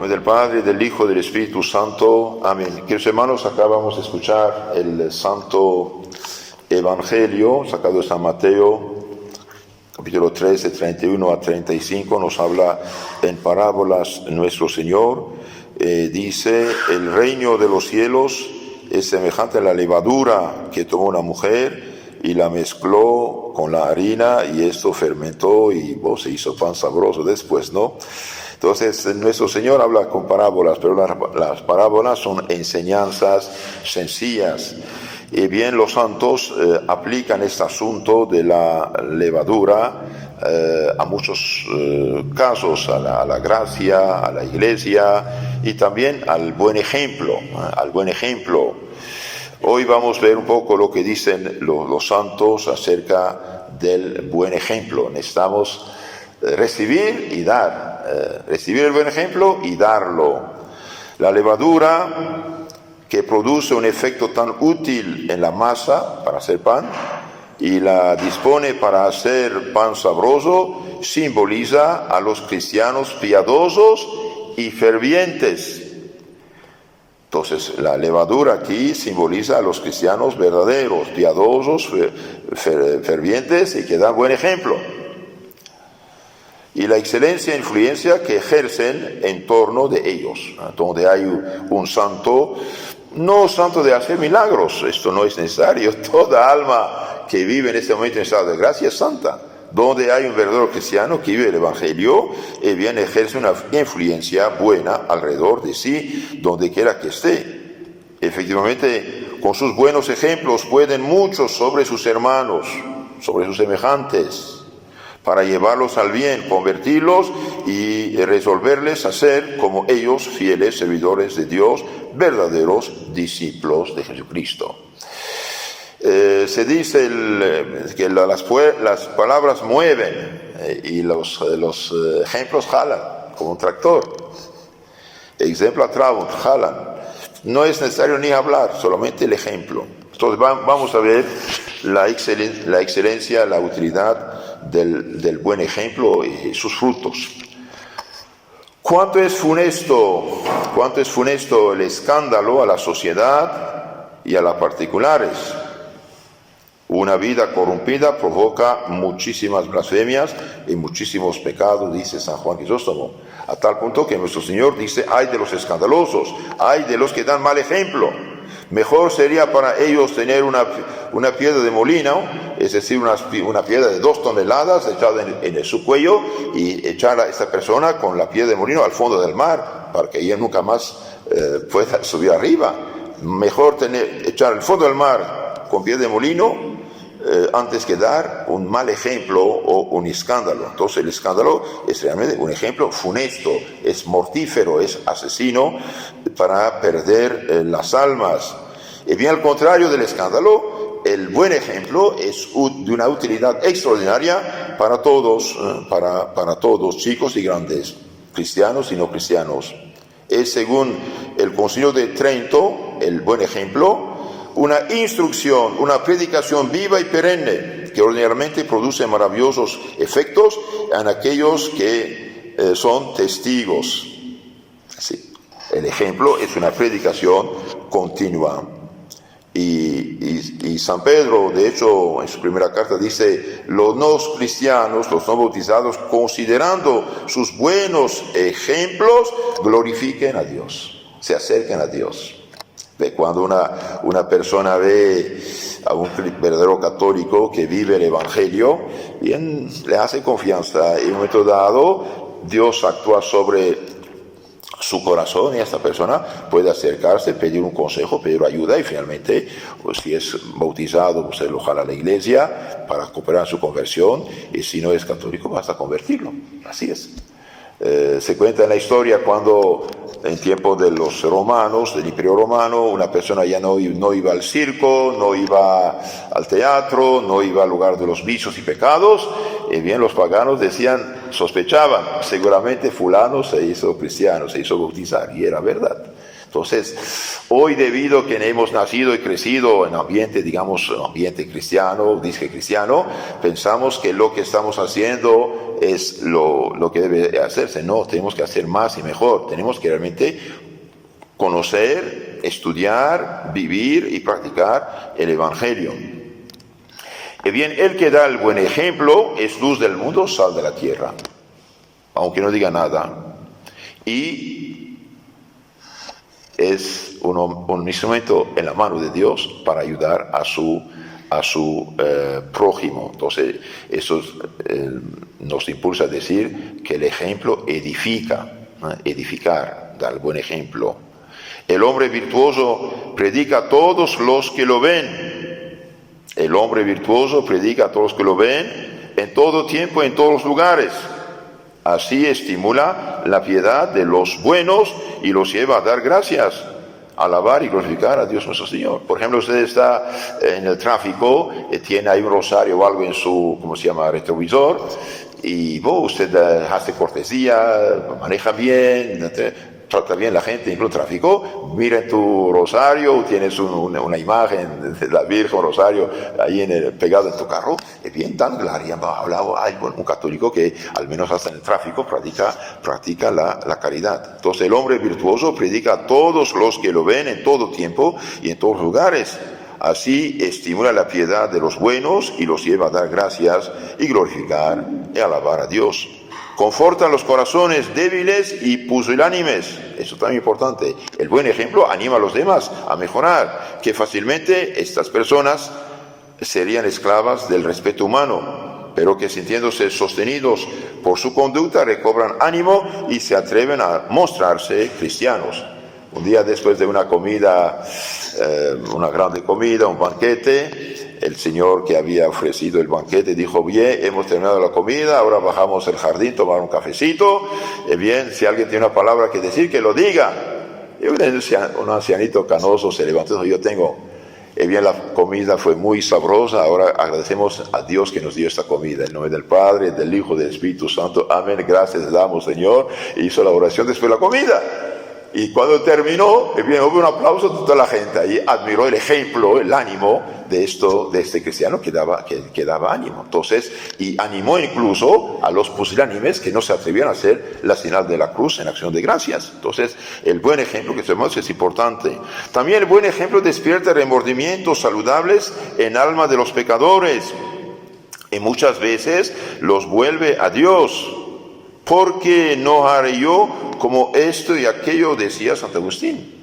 nombre del Padre, del Hijo, del Espíritu Santo. Amén. Queridos hermanos, acabamos de escuchar el Santo Evangelio sacado de San Mateo, capítulo 3, de 31 a 35. Nos habla en parábolas nuestro Señor. Dice, el reino de los cielos es semejante a la levadura que tomó una mujer y la mezcló con la harina, y esto fermentó y se hizo pan sabroso después, ¿no? Entonces, nuestro Señor habla con parábolas, pero las parábolas son enseñanzas sencillas. Y bien, los santos aplican este asunto de la levadura a muchos casos, a la gracia, a la iglesia y también al buen ejemplo, Hoy vamos a ver un poco lo que dicen los santos acerca del buen ejemplo. Necesitamos recibir y dar, recibir el buen ejemplo y darlo. La levadura, que produce un efecto tan útil en la masa para hacer pan y la dispone para hacer pan sabroso, simboliza a los cristianos piadosos y fervientes. Entonces, la levadura aquí simboliza a los cristianos verdaderos, piadosos, fervientes y que dan buen ejemplo. Y la excelencia e influencia que ejercen en torno de ellos, donde hay un santo, no santo de hacer milagros, esto no es necesario. Toda alma que vive en este momento en estado de gracia es santa. Donde hay un verdadero cristiano que vive el Evangelio, bien ejerce una influencia buena alrededor de sí, donde quiera que esté. Efectivamente, con sus buenos ejemplos pueden muchos sobre sus hermanos, sobre sus semejantes, para llevarlos al bien, convertirlos y resolverles a ser como ellos, fieles servidores de Dios, verdaderos discípulos de Jesucristo. Se dice que las palabras mueven y los ejemplos jalan, como un tractor. Ejemplo trabunt, jalan. No es necesario ni hablar, solamente el ejemplo. Entonces vamos a ver la excelencia, la utilidad del buen ejemplo y sus frutos. ¿Cuánto es funesto el escándalo a la sociedad y a las particulares? Una vida corrompida provoca muchísimas blasfemias y muchísimos pecados, dice San Juan Crisóstomo, a tal punto que nuestro Señor dice, ay de los escandalosos, ay de los que dan mal ejemplo. Mejor sería para ellos tener una piedra de molino, es decir, una piedra de 2 toneladas echada en su cuello y echar a esta persona con la piedra de molino al fondo del mar, para que ella nunca más pueda subir arriba. Mejor echar al fondo del mar con piedra de molino antes que dar un mal ejemplo o un escándalo. Entonces el escándalo es realmente un ejemplo funesto, es mortífero, es asesino para perder las almas. Y bien al contrario del escándalo, el buen ejemplo es de una utilidad extraordinaria para todos, para todos, chicos y grandes, cristianos y no cristianos. Es, según el Concilio de Trento, el buen ejemplo, una instrucción, una predicación viva y perenne que ordinariamente produce maravillosos efectos en aquellos que son testigos. Sí. El ejemplo es una predicación continua. Y San Pedro, de hecho, en su primera carta dice, los no cristianos, los no bautizados, considerando sus buenos ejemplos, glorifiquen a Dios, se acerquen a Dios. Cuando una persona ve a un verdadero católico que vive el Evangelio, bien le hace confianza. En un momento dado, Dios actúa sobre su corazón y esta persona puede acercarse, pedir un consejo, pedir ayuda y finalmente, pues, si es bautizado, pues lo jala a la iglesia para cooperar en su conversión, y si no es católico, basta convertirlo. Así es. Se cuenta en la historia cuando en tiempo de los romanos, del Imperio Romano, una persona ya no iba al circo, no iba al teatro, no iba al lugar de los vicios y pecados, y bien los paganos sospechaban, seguramente fulano se hizo cristiano, se hizo bautizar, y era verdad. Entonces, hoy debido a que hemos nacido y crecido en ambiente, digamos, ambiente cristiano, disque cristiano, pensamos que lo que estamos haciendo es lo que debe hacerse. No, tenemos que hacer más y mejor. Tenemos que realmente conocer, estudiar, vivir y practicar el Evangelio. Y bien, el que da el buen ejemplo es luz del mundo, sal de la tierra, aunque no diga nada. Y es un instrumento en la mano de Dios para ayudar a su prójimo. Entonces, eso nos impulsa a decir que el ejemplo edifica, edificar, dar el buen ejemplo. El hombre virtuoso predica a todos los que lo ven. El hombre virtuoso predica a todos los que lo ven en todo tiempo, en todos los lugares. Así estimula la piedad de los buenos y los lleva a dar gracias, a alabar y glorificar a Dios nuestro Señor. Por ejemplo, usted está en el tráfico, tiene ahí un rosario o algo en su, ¿cómo se llama?, retrovisor, y usted hace cortesía, maneja bien, trata bien la gente en el tráfico, mira en tu rosario, tienes una imagen de la Virgen, un rosario ahí pegado en tu carro, y bien, dan gloria. Hay un católico que al menos hasta en el tráfico practica la caridad. Entonces el hombre virtuoso predica a todos los que lo ven en todo tiempo y en todos lugares. Así estimula la piedad de los buenos y los lleva a dar gracias y glorificar y alabar a Dios. Conforta los corazones débiles y pusilánimes. Eso también es importante. El buen ejemplo anima a los demás a mejorar, que fácilmente estas personas serían esclavas del respeto humano, pero que sintiéndose sostenidos por su conducta recobran ánimo y se atreven a mostrarse cristianos. Un día después de una comida, una grande comida, un banquete, el señor que había ofrecido el banquete dijo: bien, hemos terminado la comida, ahora bajamos al jardín, tomar un cafecito. Bien, si alguien tiene una palabra que decir, que lo diga. Y un ancianito canoso se levantó y dijo: yo tengo. Bien, la comida fue muy sabrosa. Ahora agradecemos a Dios que nos dio esta comida. En nombre del Padre, del Hijo, del Espíritu Santo. Amén. Gracias le damos, Señor. E hizo la oración después de la comida. Y cuando terminó, bien, hubo un aplauso de toda la gente. Ahí admiró el ejemplo, el ánimo de este cristiano que daba ánimo. Entonces, y animó incluso a los pusilánimes que no se atrevían a hacer la señal de la cruz en acción de gracias. Entonces, el buen ejemplo que tenemos es importante. También el buen ejemplo despierta remordimientos saludables en alma de los pecadores. Y muchas veces los vuelve a Dios. Porque no haré yo como esto y aquello, decía Santo Agustín.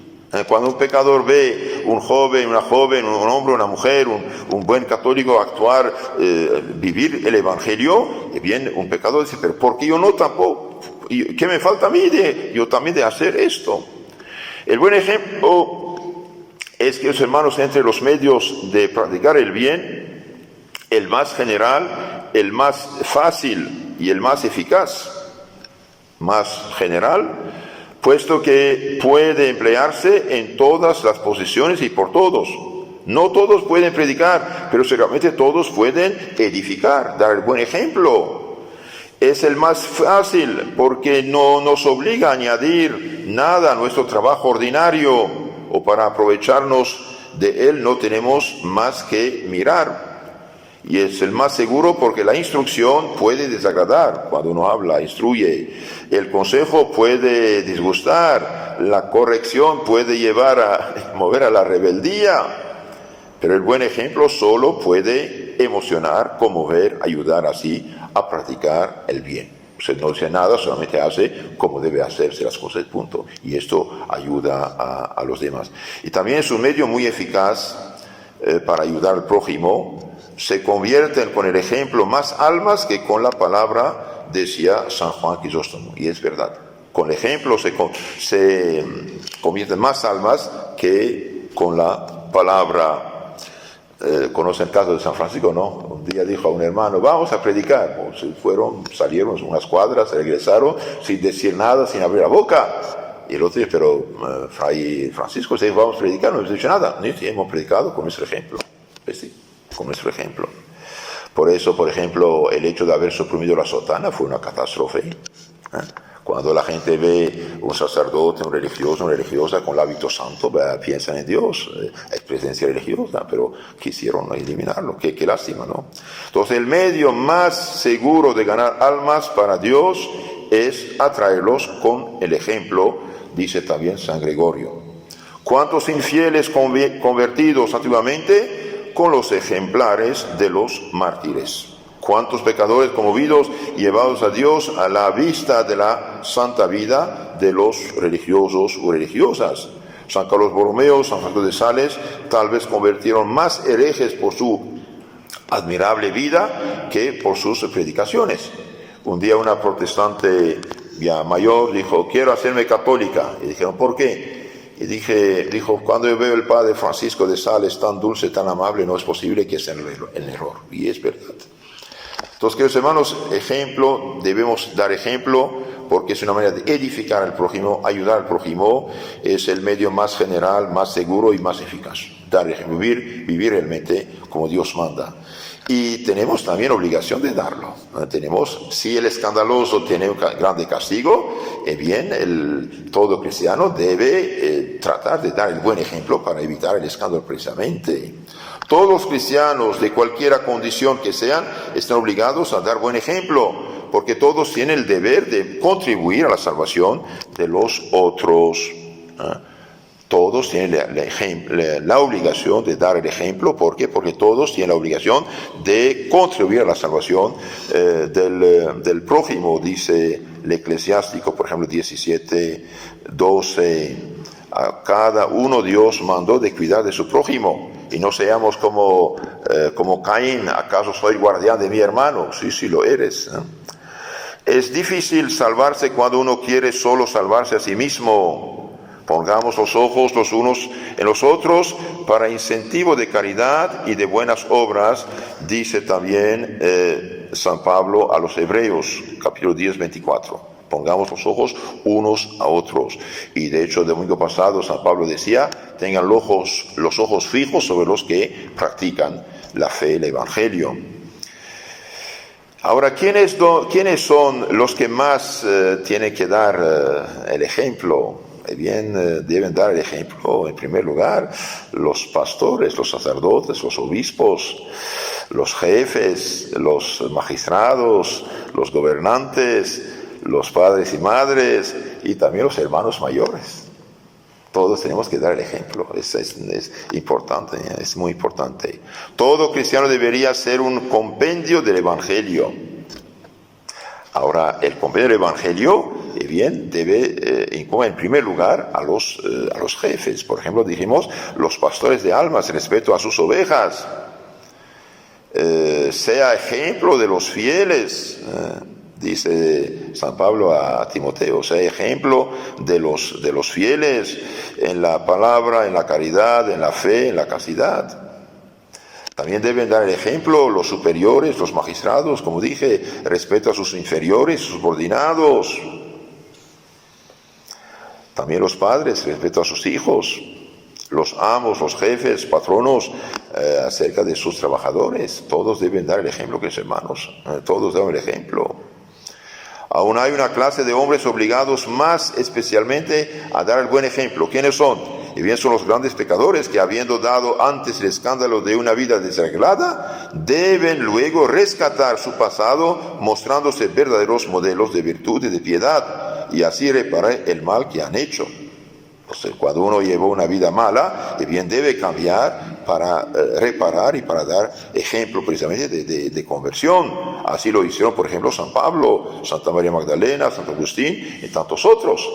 Cuando un pecador ve un joven, una joven, un hombre, una mujer, un buen católico actuar, vivir el Evangelio, bien, un pecador dice: pero ¿por qué yo no tampoco? ¿Qué me falta a mí yo también de hacer esto? El buen ejemplo es que, los hermanos, entre los medios de practicar el bien, el más general, el más fácil y el más eficaz, más general, puesto que puede emplearse en todas las posiciones y por todos. No todos pueden predicar, pero seguramente todos pueden edificar, dar el buen ejemplo. Es el más fácil porque no nos obliga a añadir nada a nuestro trabajo ordinario, o para aprovecharnos de él no tenemos más que mirar. Y es el más seguro porque la instrucción puede desagradar cuando uno habla, instruye. El consejo puede disgustar, la corrección puede llevar a mover a la rebeldía. Pero el buen ejemplo solo puede emocionar, conmover, ayudar así a practicar el bien. Usted no dice nada, solamente hace como debe hacerse las cosas, punto. Y esto ayuda a los demás. Y también es un medio muy eficaz para ayudar al prójimo. Se convierten con el ejemplo más almas que con la palabra, decía San Juan Crisóstomo. Y es verdad. Con el ejemplo se convierten más almas que con la palabra. ¿Conocen el caso de San Francisco? No. Un día dijo a un hermano: vamos a predicar. Salieron unas cuadras, regresaron sin decir nada, sin abrir la boca. Y el otro dice: pero Fray Francisco, usted dijo vamos a predicar, no hemos dicho nada. Sí, hemos predicado con nuestro ejemplo. Pues sí, con nuestro ejemplo. Por eso, por ejemplo, el hecho de haber suprimido la sotana fue una catástrofe. Cuando la gente ve un sacerdote, un religioso, una religiosa con el hábito santo, piensan en Dios, es presencia religiosa, pero quisieron eliminarlo. Qué lástima, ¿no? Entonces el medio más seguro de ganar almas para Dios es atraerlos con el ejemplo, dice también San Gregorio. ¿Cuántos infieles convertidos antiguamente? Con los ejemplares de los mártires. ¿Cuántos pecadores conmovidos y llevados a Dios a la vista de la santa vida de los religiosos o religiosas? San Carlos Borromeo, San Francisco de Sales, tal vez convirtieron más herejes por su admirable vida que por sus predicaciones. Un día una protestante ya mayor dijo, quiero hacerme católica. Y dijeron, ¿por qué? Y dijo, cuando yo veo el padre Francisco de Sales tan dulce, tan amable, no es posible que esté en error. Y es verdad. Entonces, queridos hermanos, debemos dar ejemplo, porque es una manera de edificar al prójimo, ayudar al prójimo, es el medio más general, más seguro y más eficaz. Dar ejemplo, vivir realmente como Dios manda. Y tenemos también obligación de darlo. Si el escandaloso tiene un grande castigo, todo cristiano debe tratar de dar el buen ejemplo para evitar el escándalo precisamente. Todos los cristianos de cualquier condición que sean están obligados a dar buen ejemplo, porque todos tienen el deber de contribuir a la salvación de los otros. Todos tienen la obligación de dar el ejemplo. ¿Por qué? Porque todos tienen la obligación de contribuir a la salvación del prójimo, dice el Eclesiástico, por ejemplo, 17:12. A cada uno Dios mandó de cuidar de su prójimo. Y no seamos como Caín, ¿acaso soy guardián de mi hermano? Sí lo eres. Es difícil salvarse cuando uno quiere solo salvarse a sí mismo. Pongamos los ojos los unos en los otros para incentivo de caridad y de buenas obras, dice también San Pablo a los Hebreos, capítulo 10, 24. Pongamos los ojos unos a otros. Y de hecho, el domingo pasado San Pablo decía, tengan los ojos fijos sobre los que practican la fe, el Evangelio. Ahora, ¿quiénes son los que más tienen que dar el ejemplo? Deben dar el ejemplo, en primer lugar, los pastores, los sacerdotes, los obispos, los jefes, los magistrados, los gobernantes, los padres y madres y también los hermanos mayores. Todos tenemos que dar el ejemplo. Es importante, es muy importante. Todo cristiano debería ser un compendio del Evangelio. Ahora, el compendio del Evangelio, debe incluir en primer lugar a los jefes. Por ejemplo, dijimos, los pastores de almas, respeto a sus ovejas. Sea ejemplo de los fieles. Dice San Pablo a Timoteo, sea ejemplo de los fieles en la palabra, en la caridad, en la fe, en la castidad. También deben dar el ejemplo los superiores, los magistrados, como dije, respeto a sus inferiores, sus subordinados. También los padres, respeto a sus hijos, los amos, los jefes, patronos, acerca de sus trabajadores. Todos deben dar el ejemplo, que hermanos, todos dan el ejemplo. Aún hay una clase de hombres obligados más especialmente a dar el buen ejemplo. ¿Quiénes son? Son los grandes pecadores que, habiendo dado antes el escándalo de una vida desarreglada, deben luego rescatar su pasado mostrándose verdaderos modelos de virtud y de piedad, y así reparar el mal que han hecho. Entonces, cuando uno llevó una vida mala, debe cambiar para reparar y para dar ejemplo precisamente de conversión. Así lo hicieron, por ejemplo, San Pablo, Santa María Magdalena, Santo Agustín y tantos otros.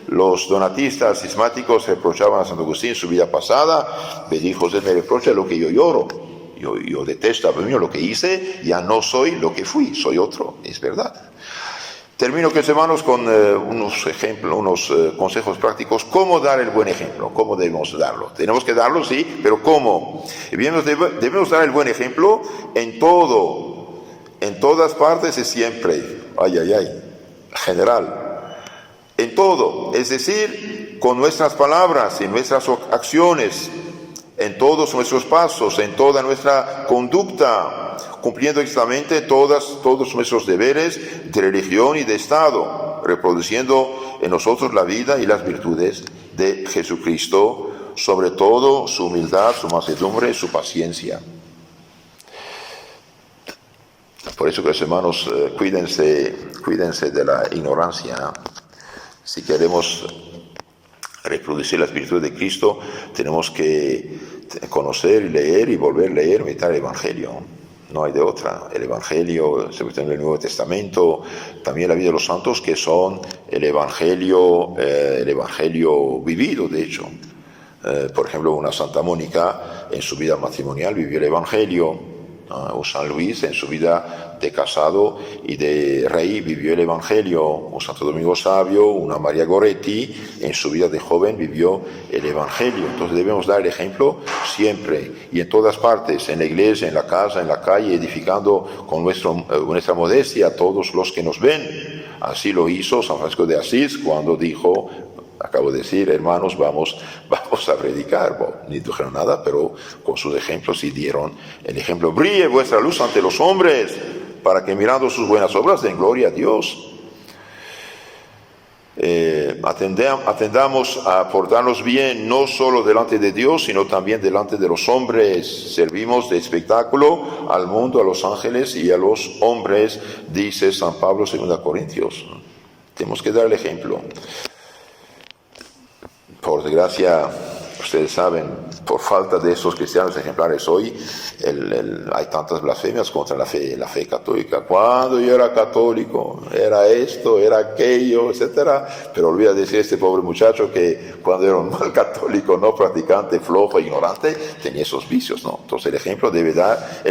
Los donatistas cismáticos reprochaban a Santo Agustín su vida pasada. Me dijo, José me reprocha lo que yo lloro. Yo detesto a mí lo que hice, ya no soy lo que fui, soy otro. Es verdad. Termino, queridos hermanos, con unos ejemplos, unos consejos prácticos. ¿Cómo dar el buen ejemplo? ¿Cómo debemos darlo? Tenemos que darlo, sí, pero ¿cómo? Debemos dar el buen ejemplo en todo, en todas partes y siempre. General. En todo, es decir, con nuestras palabras y nuestras acciones, en todos nuestros pasos, en toda nuestra conducta, cumpliendo exactamente todos nuestros deberes de religión y de Estado. reproduciendo en nosotros la vida y las virtudes de Jesucristo, sobre todo su humildad, su mansedumbre, su paciencia. Por eso, que los hermanos, cuídense de la ignorancia. Si queremos reproducir las virtudes de Cristo, tenemos que conocer, leer y volver a leer, meditar el Evangelio. No hay de otra. El Evangelio, sobre todo en el Nuevo Testamento, también la vida de los santos, que son el Evangelio vivido, de hecho. Por ejemplo, una Santa Mónica en su vida matrimonial vivió el Evangelio. Un San Luis en su vida de casado y de rey vivió el Evangelio. Un Santo Domingo Sabio, una María Goretti en su vida de joven vivió el Evangelio. Entonces debemos dar el ejemplo siempre y en todas partes, en la iglesia, en la casa, en la calle, edificando con nuestra modestia a todos los que nos ven. Así lo hizo San Francisco de Asís cuando dijo: acabo de decir, hermanos, vamos a predicar. Bueno, ni dijeron nada, pero con sus ejemplos sí dieron el ejemplo. Brille vuestra luz ante los hombres, para que mirando sus buenas obras den gloria a Dios. Atendamos a portarnos bien, no solo delante de Dios, sino también delante de los hombres. Servimos de espectáculo al mundo, a los ángeles y a los hombres, dice San Pablo, 2 Corintios. Tenemos que dar el ejemplo. Por desgracia, ustedes saben, por falta de esos cristianos ejemplares hoy, hay tantas blasfemias contra la fe católica. Cuando yo era católico, era esto, era aquello, etcétera. Pero olvida decir este pobre muchacho que cuando era un mal católico, no practicante, flojo, ignorante, tenía esos vicios, ¿no? Entonces el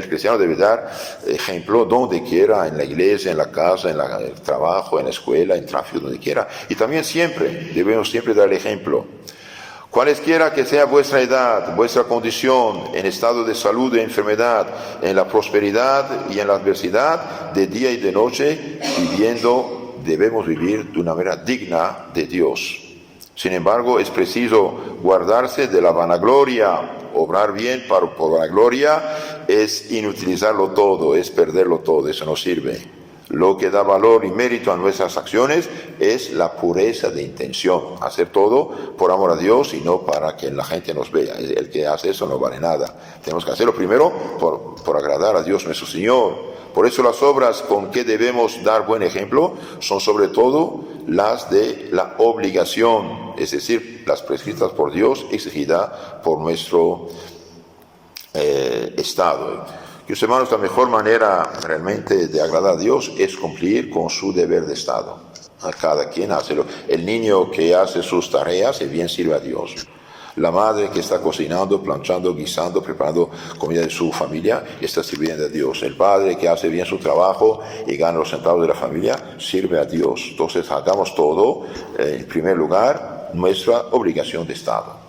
cristiano debe dar ejemplo donde quiera, en la iglesia, en la casa, en el trabajo, en la escuela, en tráfico, donde quiera. Y también debemos siempre dar el ejemplo. Cualesquiera que sea vuestra edad, vuestra condición, en estado de salud e enfermedad, en la prosperidad y en la adversidad, de día y de noche, debemos vivir de una manera digna de Dios. Sin embargo, es preciso guardarse de la vanagloria. Obrar bien por vanagloria es inutilizarlo todo, es perderlo todo, eso no sirve. Lo que da valor y mérito a nuestras acciones es la pureza de intención. Hacer todo por amor a Dios y no para que la gente nos vea. El que hace eso no vale nada. Tenemos que hacerlo primero por agradar a Dios nuestro Señor. Por eso las obras con que debemos dar buen ejemplo son sobre todo las de la obligación, es decir, las prescritas por Dios, exigidas por nuestro Estado. Mis hermanos, la mejor manera realmente de agradar a Dios es cumplir con su deber de Estado. A cada quien hace el niño que hace sus tareas, el bien sirve a Dios. La madre que está cocinando, planchando, guisando, preparando comida de su familia, está sirviendo a Dios. El padre que hace bien su trabajo y gana los centavos de la familia, sirve a Dios. Entonces hagamos todo, en primer lugar, nuestra obligación de Estado.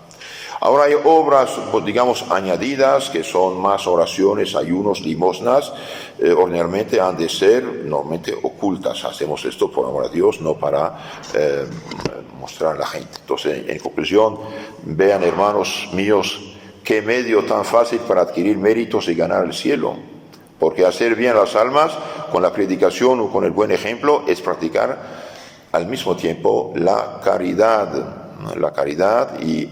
Ahora hay obras, digamos, añadidas, que son más oraciones, ayunos, limosnas. Ordinariamente han de ser normalmente ocultas. Hacemos esto por amor a Dios, no para mostrar a la gente. Entonces, en conclusión, vean, hermanos míos, qué medio tan fácil para adquirir méritos y ganar el cielo. Porque hacer bien a las almas con la predicación o con el buen ejemplo es practicar al mismo tiempo la caridad. La caridad y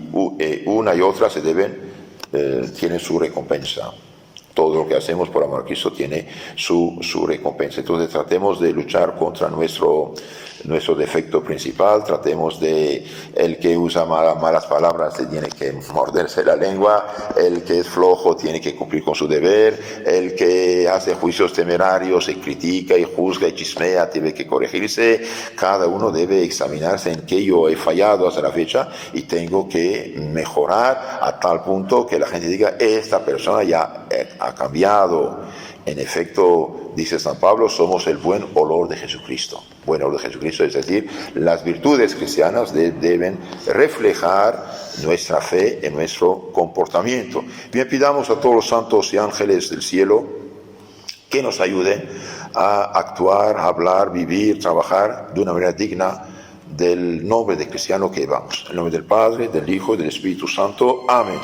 una y otra tienen su recompensa. Todo lo que hacemos por amor a Cristo tiene su recompensa. Entonces tratemos de luchar contra nuestro defecto principal. Tratemos de, el que usa malas palabras tiene que morderse la lengua, el que es flojo tiene que cumplir con su deber, el que hace juicios temerarios y critica y juzga y chismea tiene que corregirse. Cada uno debe examinarse en qué yo he fallado hasta la fecha y tengo que mejorar a tal punto que la gente diga: esta persona ya ha cambiado. En efecto, dice San Pablo, somos el buen olor de Jesucristo. Buen olor de Jesucristo, es decir, las virtudes cristianas deben reflejar nuestra fe en nuestro comportamiento. Bien, pidamos a todos los santos y ángeles del cielo que nos ayuden a actuar, hablar, vivir, trabajar de una manera digna del nombre de cristiano que llevamos. En nombre del Padre, del Hijo y del Espíritu Santo. Amén.